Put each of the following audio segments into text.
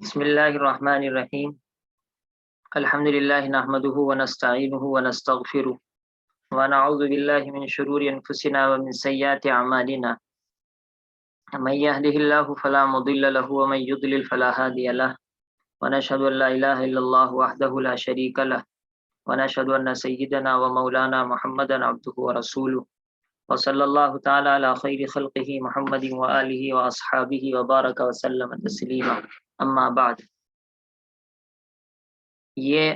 بسم اللہ الرحمن الرحیم الحمد للہ نحمده ونستعینه ونستغفره ونعوذ باللہ من شرور انفسنا ومن سیئات اعمالنا من يهده الله فلا مضل له ومن يضلل فلا هادي له ونشهد ان لا اله الا الله وحده لا شريك له ونشهد ان سيدنا ومولانا محمدا عبده ورسوله وصلی اللہ تعالی علی خیر خلقہ محمد وآلہ واصحابہ وبارک وسلم تسلیما اما بعد۔ یہ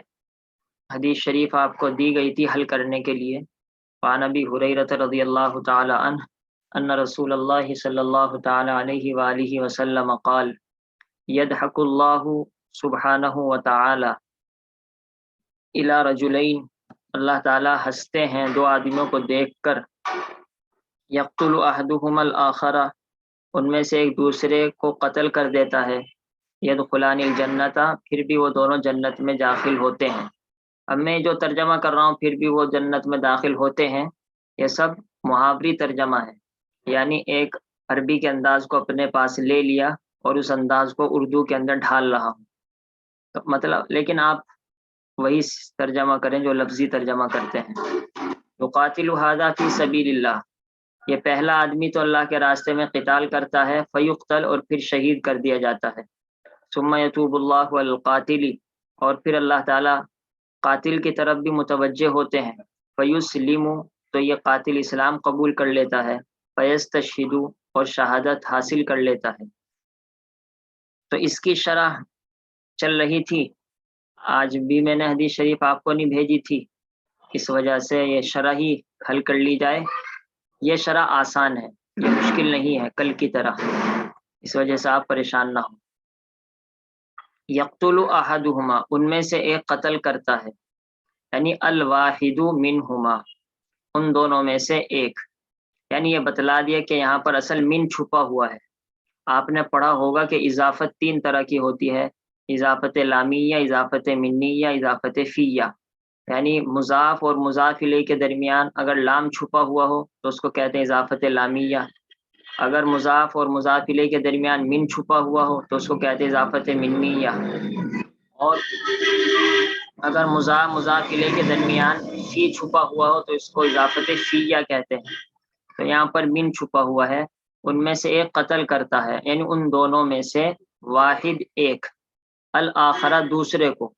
حدیث شریف آپ کو دی گئی تھی حل کرنے کے لیے۔ وعن ابی ہریرہ رضی اللہ تعالی عنہ ان رسول اللہ صلی اللہ تعالی علیہ وآلہ وسلم قال یضحک اللہ سبحانہ وتعالی الی رجلین، اللہ تعالی ہنستے ہیں دو آدمیوں کو دیکھ کر، یقتل احدہما الآخر، ان میں سے ایک دوسرے کو قتل کر دیتا ہے، یدخلان الجنت، پھر بھی وہ دونوں جنت میں داخل ہوتے ہیں۔ اب میں جو ترجمہ کر رہا ہوں پھر بھی وہ جنت میں داخل ہوتے ہیں، یہ سب محاوری ترجمہ ہے، یعنی ایک عربی کے انداز کو اپنے پاس لے لیا اور اس انداز کو اردو کے اندر ڈھال رہا ہوں، مطلب لیکن آپ وہی ترجمہ کریں جو لفظی ترجمہ کرتے ہیں۔ یقاتل ھذا فی سبیل اللہ، یہ پہلا آدمی تو اللہ کے راستے میں قتال کرتا ہے، فیقتل، اور پھر شہید کر دیا جاتا ہے، ثم یتوب اللہ علی القاتل، اور پھر اللہ تعالیٰ قاتل کی طرف بھی متوجہ ہوتے ہیں، فیسلم، تو یہ قاتل اسلام قبول کر لیتا ہے، فیستشہد، اور شہادت حاصل کر لیتا ہے۔ تو اس کی شرح چل رہی تھی، آج بھی میں نے حدیث شریف آپ کو نہیں بھیجی تھی، اس وجہ سے یہ شرح ہی حل کر لی جائے۔ یہ شرح آسان ہے، یہ مشکل نہیں ہے کل کی طرح، اس وجہ سے آپ پریشان نہ ہوں۔ یقتل احدہما، ان میں سے ایک قتل کرتا ہے، یعنی الواحد منہما، ان دونوں میں سے ایک، یعنی یہ بتلا دیا کہ یہاں پر اصل من چھپا ہوا ہے۔ آپ نے پڑھا ہوگا کہ اضافت تین طرح کی ہوتی ہے، اضافت لامیہ، اضافت منیہ، اضافت فیہ، یعنی مضاف اور مضاف الیہ کے درمیان اگر لام چھپا ہوا ہو تو اس کو کہتے ہیں اضافت لامیہ، اگر مضاف اور مضاف الیہ کے درمیان من چھپا ہوا ہو تو اس کو کہتے ہیں اضافت منیہ، اور اگر مضاف الیہ کے درمیان فی چھپا ہوا ہو تو اس کو اضافت فیہ کہتے ہیں۔ تو یہاں پر من چھپا ہوا ہے، ان میں سے ایک قتل کرتا ہے، یعنی ان دونوں میں سے واحد ایک، الآخرہ دوسرے کو،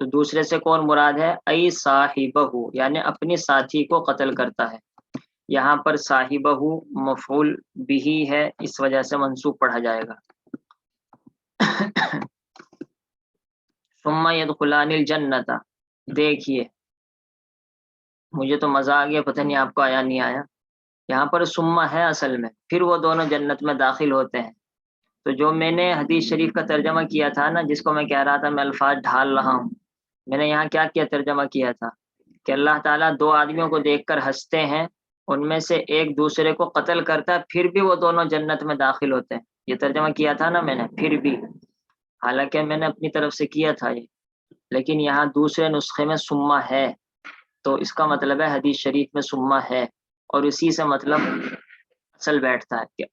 تو دوسرے سے کون مراد ہے؟ ای صاحبہ، یعنی اپنی ساتھی کو قتل کرتا ہے۔ یہاں پر صاحبہ مفعول بہ ہے، اس وجہ سے منصوب پڑھا جائے گا۔ ثم یدخلان الجنت، دیکھیے مجھے تو مزہ آ گیا، پتہ نہیں آپ کو آیا نہیں آیا، یہاں پر ثم ہے اصل میں، پھر وہ دونوں جنت میں داخل ہوتے ہیں۔ تو جو میں نے حدیث شریف کا ترجمہ کیا تھا نا، جس کو میں کہہ رہا تھا میں الفاظ ڈھال رہا ہوں، میں نے یہاں کیا ترجمہ کیا تھا کہ اللہ تعالیٰ دو آدمیوں کو دیکھ کر ہنستے ہیں، ان میں سے ایک دوسرے کو قتل کرتا ہے، پھر بھی وہ دونوں جنت میں داخل ہوتے ہیں، یہ ترجمہ کیا تھا نا میں نے، پھر بھی، حالانکہ میں نے اپنی طرف سے کیا تھا یہ، لیکن یہاں دوسرے نسخے میں ثم ہے، تو اس کا مطلب ہے حدیث شریف میں ثم ہے، اور اسی سے مطلب اصل بیٹھتا ہے کہ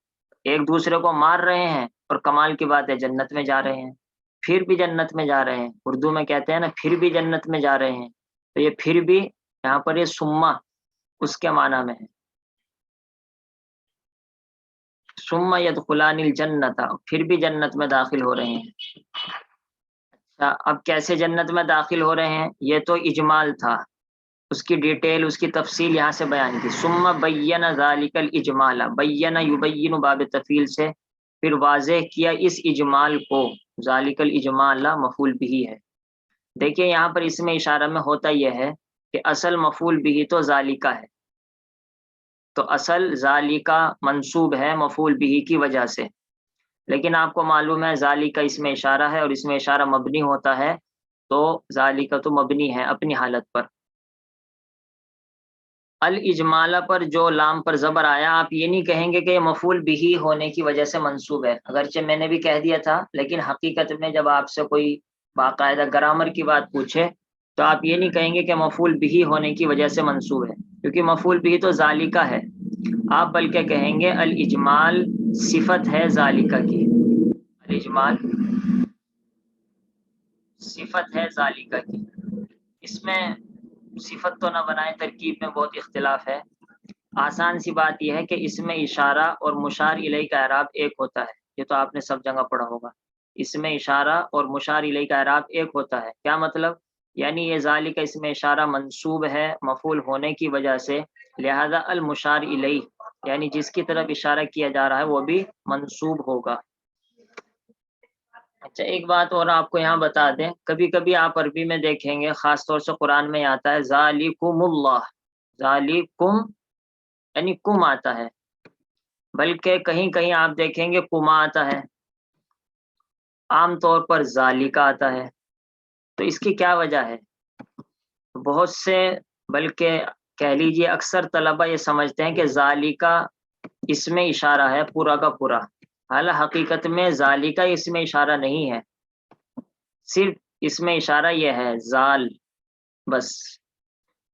ایک دوسرے کو مار رہے ہیں اور کمال کی بات ہے جنت میں جا رہے ہیں، پھر بھی جنت میں جا رہے ہیں، اردو میں کہتے ہیں نا پھر بھی جنت میں جا رہے ہیں، تو یہ پھر بھی یہاں پر یہ ثم اس کے معنی میں ہے۔ ثم یدخلان الجنت، پھر بھی جنت میں داخل ہو رہے ہیں۔ اچھا، اب کیسے جنت میں داخل ہو رہے ہیں؟ یہ تو اجمال تھا، اس کی ڈیٹیل، اس کی تفصیل یہاں سے بیان کی۔ ثم بین ذالک الاجمال، بین یبین باب تفصیل سے پھر واضح کیا اس اجمال کو، ذالک الاجمال مفعول بہ ہے۔ دیکھیے یہاں پر اس میں اشارہ میں ہوتا یہ ہے کہ اصل مفعول بہ تو ذالکہ ہے، تو اصل ذالکہ منصوب ہے مفعول بہ کی وجہ سے، لیکن آپ کو معلوم ہے ذالکہ اس میں اشارہ ہے، اور اس میں اشارہ مبنی ہوتا ہے، تو ذالکہ تو مبنی ہے اپنی حالت پر۔ الاجمالہ پر جو لام پر زبر آیا، آپ یہ نہیں کہیں گے کہ یہ مفعول بہ ہونے کی وجہ سے منصوب ہے، اگرچہ میں نے بھی کہہ دیا تھا، لیکن حقیقت میں جب آپ سے کوئی باقاعدہ گرامر کی بات پوچھے تو آپ یہ نہیں کہیں گے کہ مفعول بہ ہونے کی وجہ سے منصوب ہے، کیونکہ مفعول بہ تو ذالکہ ہے، آپ بلکہ کہیں گے الاجمال صفت ہے ذالکہ کی، الاجمال صفت ہے ذالکہ کی، اس میں صفت تو نہ بنائے، ترکیب میں بہت اختلاف ہے۔ آسان سی بات یہ ہے کہ اس میں اشارہ اور مشار الیہ کا اعراب ایک ہوتا ہے، یہ تو آپ نے سب جگہ پڑھا ہوگا۔ اس میں اشارہ اور مشار الیہ کا اعراب ایک ہوتا ہے، کیا مطلب؟ یعنی یہ ذالک اس میں اشارہ منصوب ہے مفعول ہونے کی وجہ سے، لہذا المشار الیہ یعنی جس کی طرف اشارہ کیا جا رہا ہے وہ بھی منصوب ہوگا۔ اچھا ایک بات اور آپ کو یہاں بتا دیں، کبھی کبھی آپ عربی میں دیکھیں گے، خاص طور سے قرآن میں آتا ہے ذالکم اللہ، ذالکم یعنی کم آتا ہے، بلکہ کہیں کہیں آپ دیکھیں گے کما آتا ہے، عام طور پر ذالکہ آتا ہے۔ تو اس کی کیا وجہ ہے؟ بہت سے بلکہ کہہ لیجیے اکثر طلبہ یہ سمجھتے ہیں کہ ذالکہ اس میں اشارہ ہے پورا کا پورا، حالانکہ حقیقت میں ذالکہ اس میں اشارہ نہیں ہے، صرف اس میں اشارہ یہ ہے ذال بس۔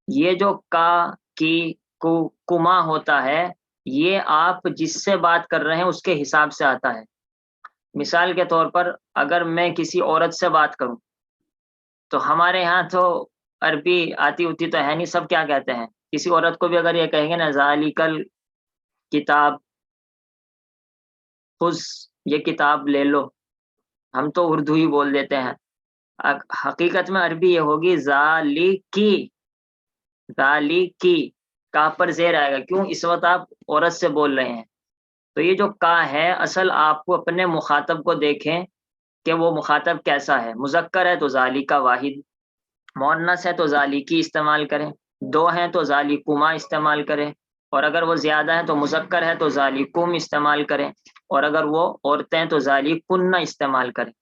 یہ جو کا کی کو کما ہوتا ہے، یہ آپ جس سے بات کر رہے ہیں اس کے حساب سے آتا ہے۔ مثال کے طور پر اگر میں کسی عورت سے بات کروں تو ہمارے ہاں تو عربی آتی ہوتی تو ہے نہیں، سب کیا کہتے ہیں؟ کسی عورت کو بھی اگر یہ کہیں گے نا ذالکل کتاب خذ، یہ کتاب لے لو، ہم تو اردو ہی بول دیتے ہیں، حقیقت میں عربی یہ ہوگی ذالکی، ذالکی، کا پر زیر آئے گا، کیوں؟ اس وقت آپ عورت سے بول رہے ہیں۔ تو یہ جو کا ہے، اصل آپ کو اپنے مخاطب کو دیکھیں کہ وہ مخاطب کیسا ہے، مذکر ہے تو ذالکہ واحد، مؤنث ہے تو ذالکی استعمال کریں، دو ہیں تو ذالکما استعمال کریں، اور اگر وہ زیادہ ہیں تو مذکر ہے تو ذالکم استعمال کریں، اور اگر وہ عورتیں ہیں تو ذالکن استعمال کریں۔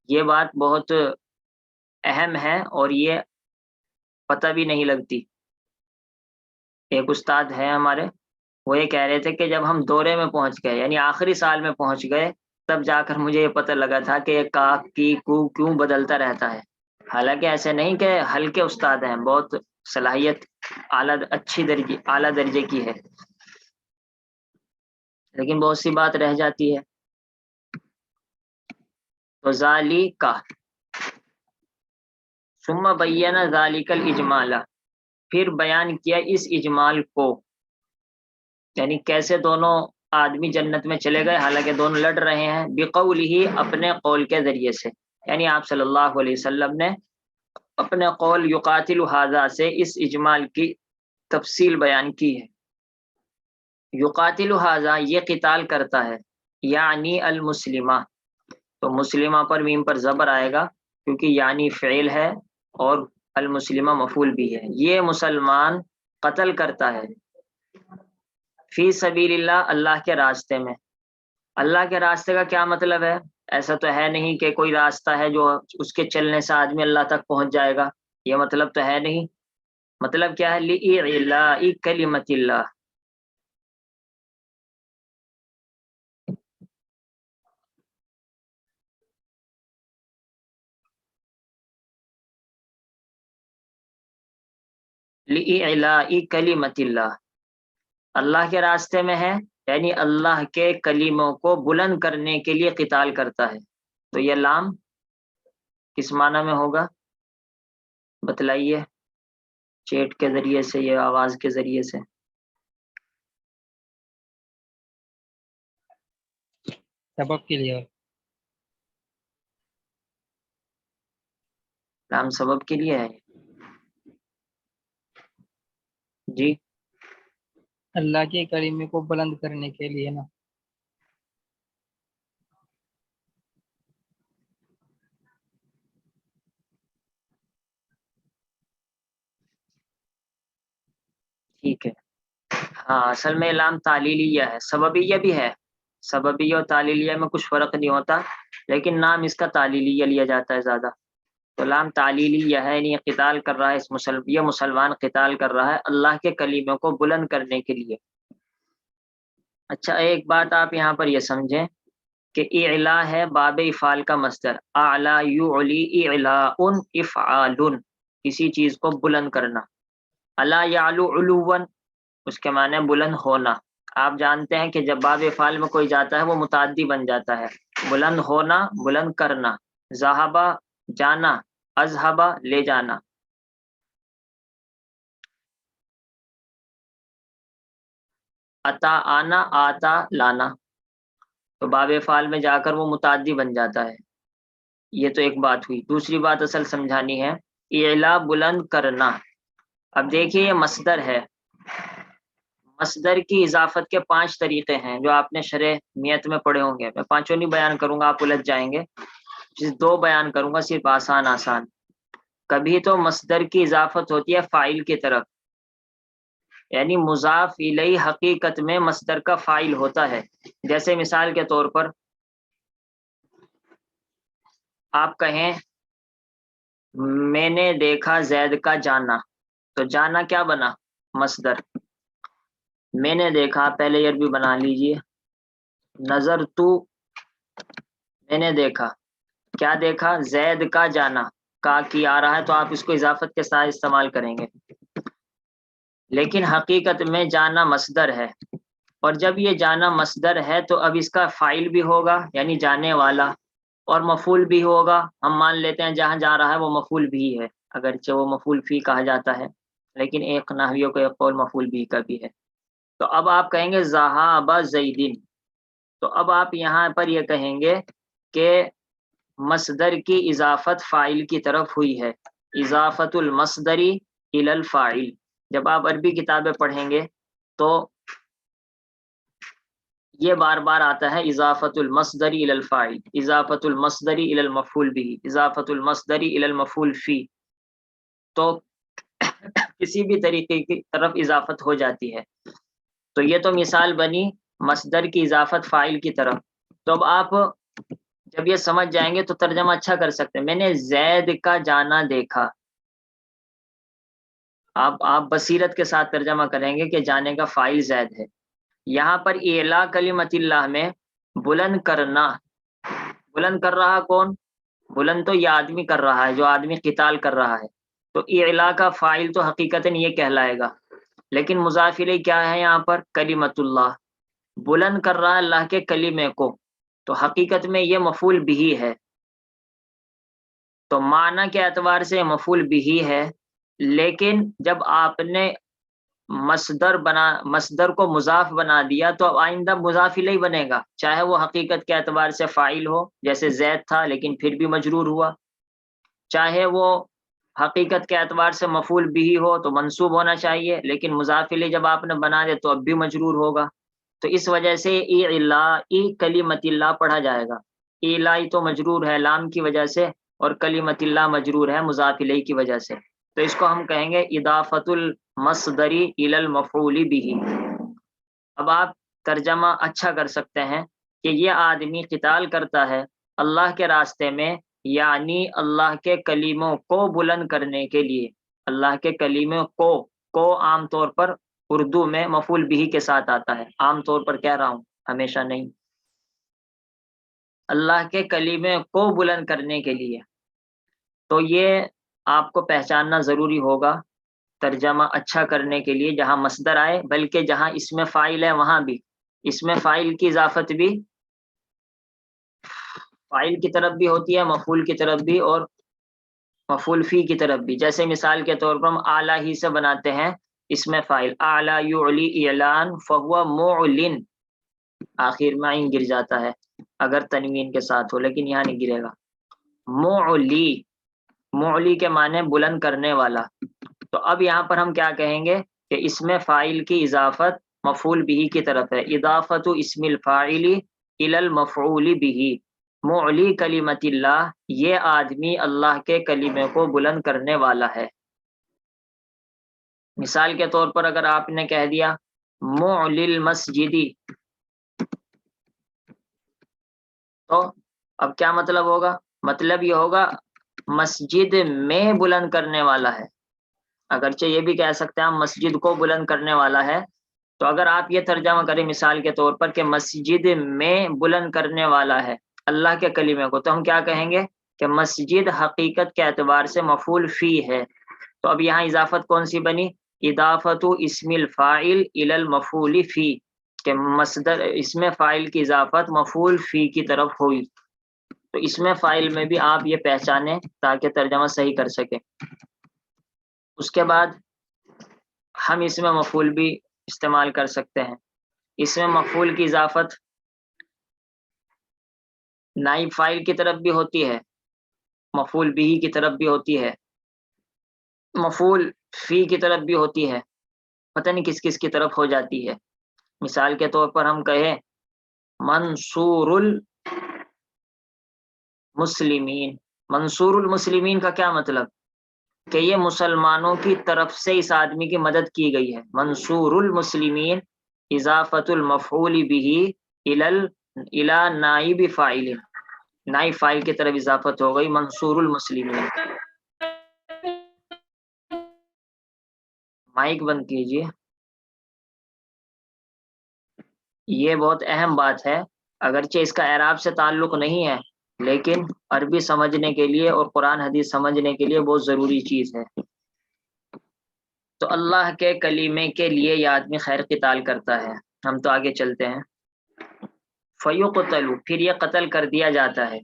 یہ بات بہت اہم ہے اور یہ پتہ بھی نہیں لگتی۔ ایک استاد ہے ہمارے، وہ یہ کہہ رہے تھے کہ جب ہم دورے میں پہنچ گئے یعنی آخری سال میں پہنچ گئے، تب جا کر مجھے یہ پتہ لگا تھا کہ یہ کا کی کو کیوں بدلتا رہتا ہے۔ حالانکہ ایسے نہیں کہ ہلکے استاد ہیں، بہت صلاحیت اعلیٰ درجے کی ہے، لیکن بہت سی بات رہ جاتی ہے۔ تو ذالکہ ثم بین ذالک الاجمال، پھر بیان کیا اس اجمال کو، یعنی کیسے دونوں آدمی جنت میں چلے گئے حالانکہ دونوں لڑ رہے ہیں، بقولہ اپنے قول کے ذریعے سے، یعنی آپ صلی اللہ علیہ وسلم نے اپنے قول یقاتل ھذا سے اس اجمال کی تفصیل بیان کی ہے۔ یقاتل ھذا یہ قتال کرتا ہے، یعنی المسلمہ، تو مسلمہ پر میم پر زبر آئے گا کیونکہ یعنی فعل ہے اور المسلمہ مفعول بھی ہے، یہ مسلمان قتل کرتا ہے، فی سبیل اللہ، اللہ کے راستے میں۔ اللہ کے راستے کا کیا مطلب ہے؟ ایسا تو ہے نہیں کہ کوئی راستہ ہے جو اس کے چلنے سے آدمی اللہ تک پہنچ جائے گا، یہ مطلب تو ہے نہیں۔ مطلب کیا ہے؟ لِإِعْلَاءِ کلمۃ اللہ، لِإِعْلَاءِ کلمۃ اللہ، اللہ کے راستے میں ہے یعنی اللہ کے کلموں کو بلند کرنے کے لیے قتال کرتا ہے۔ تو یہ لام کس معنی میں ہوگا بتلائیے، چیٹ کے ذریعے سے یا آواز کے ذریعے سے؟ سبب کے لیے، لام سبب کے لیے ہے جی؟ اللہ کے کلمے کو بلند کرنے کے لیے نا۔ ٹھیک ہے، ہاں اصل میں لام تعلیلیہ ہے، سببیہ بھی ہے، سببیہ اور تعلیلیہ میں کچھ فرق نہیں ہوتا، لیکن نام اس کا تعلیلیہ لیا جاتا ہے زیادہ۔ تو لام تعلیلیہ ہے، یعنی یہ قتال کر رہا ہے، یہ مسلمان قتال کر رہا ہے اللہ کے کلموں کو بلند کرنے کے لیے۔ اچھا ایک بات آپ یہاں پر یہ سمجھیں کہ اعلا ہے باب افعال کا مصدر، اعلا یعلی اعلاء افعال، کسی چیز کو بلند کرنا، الا یعلو علوا، اس کے معنی بلند ہونا۔ آپ جانتے ہیں کہ جب باب افعال میں کوئی جاتا ہے وہ متعدی بن جاتا ہے، بلند ہونا، بلند کرنا۔ ذہبا جانا، اذهب لے جانا، اتا آنا، آتا لانا، تو باب فعل میں جا کر وہ متعدی بن جاتا ہے. یہ تو ایک بات ہوئی. دوسری بات اصل سمجھانی ہے، اعلا بلند کرنا. اب دیکھیے یہ مصدر ہے، مصدر کی اضافت کے 5 طریقے ہیں جو آپ نے شرح میت میں پڑھے ہوں گے. میں پانچوں نہیں بیان کروں گا، آپ الجھ جائیں گے. جس 2 بیان کروں گا صرف آسان. کبھی تو مصدر کی اضافت ہوتی ہے فاعل کی طرف، یعنی مضاف الیہ حقیقت میں مصدر کا فاعل ہوتا ہے. جیسے مثال کے طور پر آپ کہیں میں نے دیکھا زید کا جانا، تو جانا کیا بنا؟ مصدر. میں نے دیکھا، پہلے یہ بھی بنا لیجئے، نظر تو، میں نے دیکھا، کیا دیکھا؟ زید کا جانا. کا کی آ رہا ہے تو آپ اس کو اضافت کے ساتھ استعمال کریں گے، لیکن حقیقت میں جانا مصدر ہے. اور جب یہ جانا مصدر ہے تو اب اس کا فاعل بھی ہوگا یعنی جانے والا، اور مفعول بھی ہوگا. ہم مان لیتے ہیں جہاں جا رہا ہے وہ مفعول بھی ہے، اگرچہ وہ مفعول فی کہا جاتا ہے، لیکن ایک نحویوں کا ایک قول مفعول بھی کا بھی ہے. تو اب آپ کہیں گے ذہاب زیدن، تو اب آپ یہاں پر یہ کہیں گے کہ مصدر کی اضافت فاعل کی طرف ہوئی ہے، اضافت المصدری الی الفاعل. جب آپ عربی کتابیں پڑھیں گے تو یہ بار بار آتا ہے اضافت المصدری الی الفاعل، اضافت المصدری الی المفعول به، اضافت المصدری الی المفعول فی. تو کسی بھی طریقے کی طرف اضافت ہو جاتی ہے. تو یہ تو مثال بنی مصدر کی اضافت فاعل کی طرف. تو اب آپ جب یہ سمجھ جائیں گے تو ترجمہ اچھا کر سکتے ہیں. میں نے زید کا جانا دیکھا. آپ بصیرت کے ساتھ ترجمہ کریں گے کہ جانے کا فاعل زید ہے. یہاں پر اعلا کلمت اللہ میں بلند کرنا، بلند کر رہا کون؟ بلند تو یہ آدمی کر رہا ہے جو آدمی قتال کر رہا ہے. تو اعلا کا فاعل تو حقیقتاً یہ کہلائے گا، لیکن مضاف الیہ کیا ہے یہاں پر؟ کلمت اللہ. بلند کر رہا ہے اللہ کے کلمے کو، تو حقیقت میں یہ مفعول بھی ہے. تو معنی کے اعتبار سے مفعول بھی ہے، لیکن جب آپ نے مصدر کو مضاف بنا دیا تو اب آئندہ مضاف الیہ بنے گا، چاہے وہ حقیقت کے اعتبار سے فاعل ہو جیسے زید تھا لیکن پھر بھی مجرور ہوا، چاہے وہ حقیقت کے اعتبار سے مفعول بھی ہو تو منصوب ہونا چاہیے، لیکن مضاف الیہ جب آپ نے بنا دیا تو اب بھی مجرور ہوگا. تو اس وجہ سے اعلاء کلمت اللہ پڑھا جائے گا. اعلاء تو مجرور ہے لام کی وجہ سے، اور کلمت اللہ مجرور ہے مضاف الیہ کی وجہ سے. تو اس کو ہم کہیں گے اضافت المصدری الی المفعول به. اب آپ ترجمہ اچھا کر سکتے ہیں کہ یہ آدمی قتال کرتا ہے اللہ کے راستے میں، یعنی اللہ کے کلیموں کو بلند کرنے کے لیے. اللہ کے کلیموں کو عام طور پر اردو میں مفعول بھی کے ساتھ آتا ہے، عام طور پر کہہ رہا ہوں، ہمیشہ نہیں. اللہ کے کلیمے کو بلند کرنے کے لیے. تو یہ آپ کو پہچاننا ضروری ہوگا ترجمہ اچھا کرنے کے لیے، جہاں مصدر آئے، بلکہ جہاں اس میں فاعل ہے وہاں بھی اس میں فاعل کی اضافت بھی فاعل کی طرف بھی ہوتی ہے، مفعول کی طرف بھی اور مفعول فی کی طرف بھی. جیسے مثال کے طور پر ہم اعلیٰ ہی سے بناتے ہیں اس میں فاعل، اعلیٰ یعلی اعلان فہو معلن، آخر میں عین گر جاتا ہے اگر تنوین کے ساتھ ہو، لیکن یہاں نہیں گرے گا. معلی، معلی کے معنی بلند کرنے والا. تو اب یہاں پر ہم کیا کہیں گے کہ اس میں فاعل کی اضافت مفعول بھی کی طرف ہے، اضافت اسم الفاعل الی المفعول بھی. معلی کلمت اللہ، یہ آدمی اللہ کے کلمے کو بلند کرنے والا ہے. مثال کے طور پر اگر آپ نے کہہ دیا معلی المسجدی، تو اب کیا مطلب ہوگا؟ مطلب یہ ہوگا مسجد میں بلند کرنے والا ہے. اگرچہ یہ بھی کہہ سکتے ہیں ہم مسجد کو بلند کرنے والا ہے. تو اگر آپ یہ ترجمہ کریں مثال کے طور پر کہ مسجد میں بلند کرنے والا ہے اللہ کے کلمے کو، تو ہم کیا کہیں گے کہ مسجد حقیقت کے اعتبار سے مفعول فی ہے. تو اب یہاں اضافت کون سی بنی؟ اضافت اسم الفاعل الی المفعول فی، کہ مصدر اسم فاعل کی اضافت مفعول فی کی طرف ہوئی. تو تو اس میں فائل میں بھی آپ یہ پہچانیں تاکہ ترجمہ صحیح کر سکیں۔ اس کے بعد ہم اس میں مفعول بھی استعمال کر سکتے ہیں۔ اس میں مفعول کی اضافت نائب فاعل کی طرف بھی ہوتی ہے، مفعول بھی کی طرف بھی ہوتی ہے، مفعول فی کی طرف بھی ہوتی ہے، پتہ نہیں کس کس کی طرف ہو جاتی ہے۔ مثال کے طور پر ہم کہیں منصور المسلمین، منصور المسلمین کا کیا مطلب کہ یہ مسلمانوں کی طرف سے اس آدمی کی مدد کی گئی ہے۔ منصور المسلمین اضافت المفعول به الی نائب فاعل، نائب فاعل کی طرف اضافت ہو گئی منصور المسلمین۔ مائک بند کیجئے۔ یہ بہت اہم بات ہے، اگرچہ اس کا اعراب سے تعلق نہیں ہے، لیکن عربی سمجھنے کے لیے اور قرآن حدیث سمجھنے کے لیے بہت ضروری چیز ہے۔ تو اللہ کے کلیمے کے لیے یہ آدمی خیر قتال کرتا ہے۔ ہم تو آگے چلتے ہیں۔ فیقتل، پھر یہ قتل کر دیا جاتا ہے۔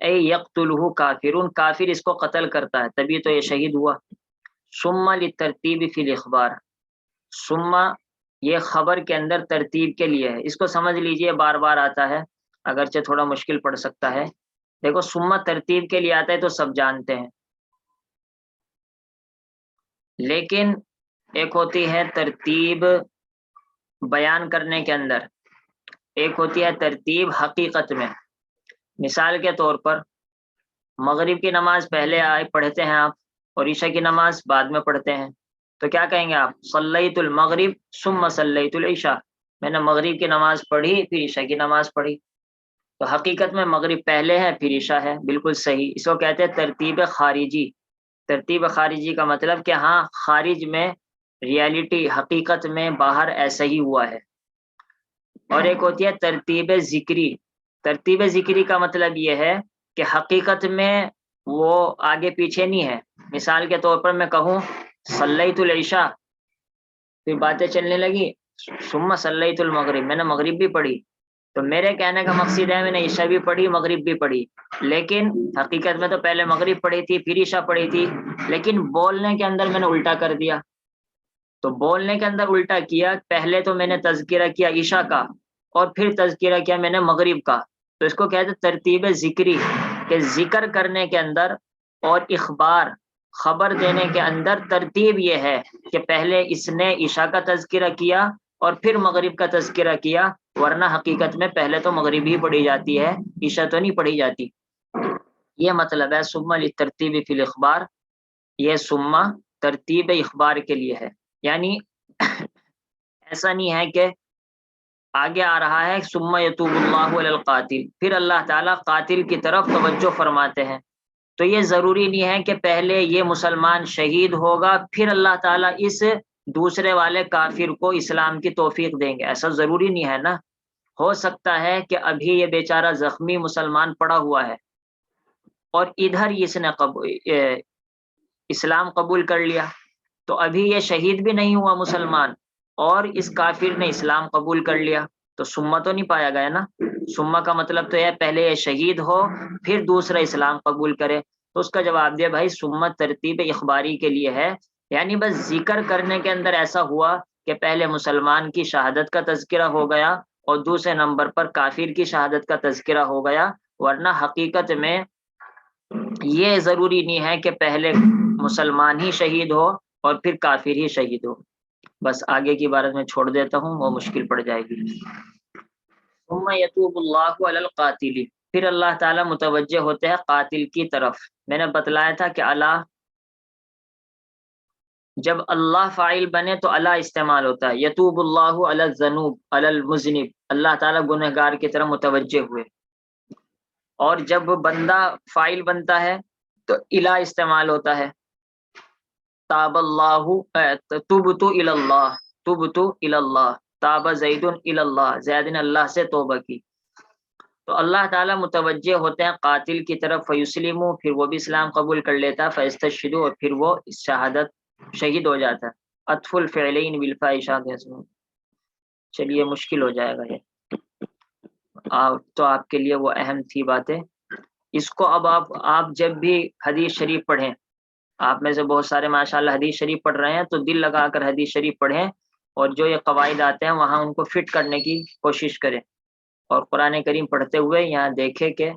اے یقتلہ کافرون، کافر اس کو قتل کرتا ہے تبھی تو یہ شہید ہوا۔ ثم للترتیب فی الاخبار، ثم یہ خبر کے اندر ترتیب کے لیے ہے، اس کو سمجھ لیجئے، بار بار آتا ہے اگرچہ تھوڑا مشکل پڑ سکتا ہے۔ دیکھو ثم ترتیب کے لیے آتا ہے تو سب جانتے ہیں، لیکن ایک ہوتی ہے ترتیب بیان کرنے کے اندر، ایک ہوتی ہے ترتیب حقیقت میں۔ مثال کے طور پر مغرب کی نماز پہلے پڑھتے ہیں آپ اور عشاء کی نماز بعد میں پڑھتے ہیں، تو کیا کہیں گے آپ؟ صلیت المغرب ثم صلیت العشاء، میں نے مغرب کی نماز پڑھی پھر عشاء کی نماز پڑھی، تو حقیقت میں مغرب پہلے ہے پھر عشاء ہے، بالکل صحیح۔ اس کو کہتے ہیں ترتیب خارجی۔ ترتیب خارجی کا مطلب کہ ہاں خارج میں ریالٹی حقیقت میں باہر ایسا ہی ہوا ہے۔ اور ایک ہوتی ہے ترتیب ذکری۔ ترتیب ذکری کا مطلب یہ ہے کہ حقیقت میں وہ آگے پیچھے نہیں ہے۔ مثال کے طور پر میں کہوں صلیت العشاء، پھر باتیں چلنے لگی ثم صلیت المغرب، میں نے مغرب بھی پڑھی، تو میرے کہنے کا مقصد ہے میں نے عشاء بھی پڑھی مغرب بھی پڑھی، لیکن حقیقت میں تو پہلے مغرب پڑھی تھی پھر عشاء پڑھی تھی، لیکن بولنے کے اندر میں نے الٹا کر دیا۔ تو بولنے کے اندر الٹا کیا، پہلے تو میں نے تذکرہ کیا عشاء کا اور پھر تذکرہ کیا میں نے مغرب کا، تو اس کو کہتے ہیں ترتیب ذکری، کہ ذکر کرنے کے اندر اور اخبار خبر دینے کے اندر ترتیب یہ ہے کہ پہلے اس نے عشاء کا تذکرہ کیا اور پھر مغرب کا تذکرہ کیا، ورنہ حقیقت میں پہلے تو مغرب ہی پڑھی جاتی ہے، عشاء تو نہیں پڑھی جاتی۔ یہ مطلب ہے ثم للترتیب فی الاخبار، یہ ثم ترتیب اخبار کے لیے ہے، یعنی ایسا نہیں ہے کہ آگے آ رہا ہے ثم یتوب اللہ علی القاتل، پھر اللہ تعالیٰ قاتل کی طرف توجہ فرماتے ہیں، تو یہ ضروری نہیں ہے کہ پہلے یہ مسلمان شہید ہوگا پھر اللہ تعالیٰ اس دوسرے والے کافر کو اسلام کی توفیق دیں گے، ایسا ضروری نہیں ہے نا۔ ہو سکتا ہے کہ ابھی یہ بیچارہ زخمی مسلمان پڑا ہوا ہے اور ادھر اس نے اسلام قبول کر لیا، تو ابھی یہ شہید بھی نہیں ہوا مسلمان اور اس کافر نے اسلام قبول کر لیا، تو سمہ تو نہیں پایا گیا نا۔ سمہ کا مطلب تو یہ پہلے یہ شہید ہو پھر دوسرا اسلام قبول کرے، تو اس کا جواب دیا بھائی سمہ ترتیب اخباری کے لیے ہے، یعنی بس ذکر کرنے کے اندر ایسا ہوا کہ پہلے مسلمان کی شہادت کا تذکرہ ہو گیا اور دوسرے نمبر پر کافر کی شہادت کا تذکرہ ہو گیا، ورنہ حقیقت میں یہ ضروری نہیں ہے کہ پہلے مسلمان ہی شہید ہو اور پھر کافر ہی شہید ہو۔ بس آگے کی عبارت میں چھوڑ دیتا ہوں، وہ مشکل پڑ جائے گی۔ ثم یتوب اللہ علی القاتل، پھر اللہ تعالیٰ متوجہ ہوتے ہیں قاتل کی طرف۔ میں نے بتلایا تھا کہ اللہ جب اللہ فاعل بنے تو اللہ استعمال ہوتا ہے، یتوب اللہ علی الذنوب علی المذنب، اللہ تعالیٰ گنہگار کی طرف متوجہ ہوئے، اور جب بندہ فاعل بنتا ہے تو الہ استعمال ہوتا ہے، تاب اللہ تبت الی اللہ، تبت الی اللہ، تاب زید الی اللہ، زید نے اللہ سے توبہ کی، تو اللہ تعالیٰ متوجہ ہوتے ہیں قاتل کی طرف، فیسلموا، پھر وہ بھی اسلام قبول کر لیتا ہے، فیستشہدوا، اور پھر وہ شہادت شہید ہو جاتا ہے۔ عطف الفعلین بالفاء شاذ، چلیے مشکل ہو جائے گا یہ، تو آپ کے لیے وہ اہم تھی باتیں۔ اس کو اب آپ جب بھی حدیث شریف پڑھیں، آپ میں سے بہت سارے ماشاءاللہ حدیث شریف پڑھ رہے ہیں، تو دل لگا کر حدیث شریف پڑھیں، اور جو یہ قواعد آتے ہیں وہاں ان کو فٹ کرنے کی کوشش کریں، اور قرآن کریم پڑھتے ہوئے یہاں دیکھیں کہ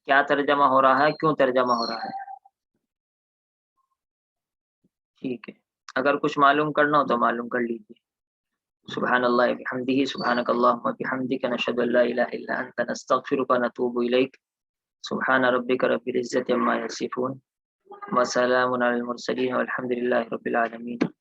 کیا ترجمہ ہو رہا ہے، کیوں ترجمہ ہو رہا ہے. ٹھیک ہے، اگر کچھ معلوم کرنا ہو تو معلوم کر لیجیے. سبحان اللہ بحمدہ، سبحانک اللہم وبحمدک، نشہد ان لا الہ الا انت، نستغفرک ونتوب الیک. سبحان ربک رب العزۃ عما یصفون، وسلام علی المرسلین، والحمد للہ رب العالمین.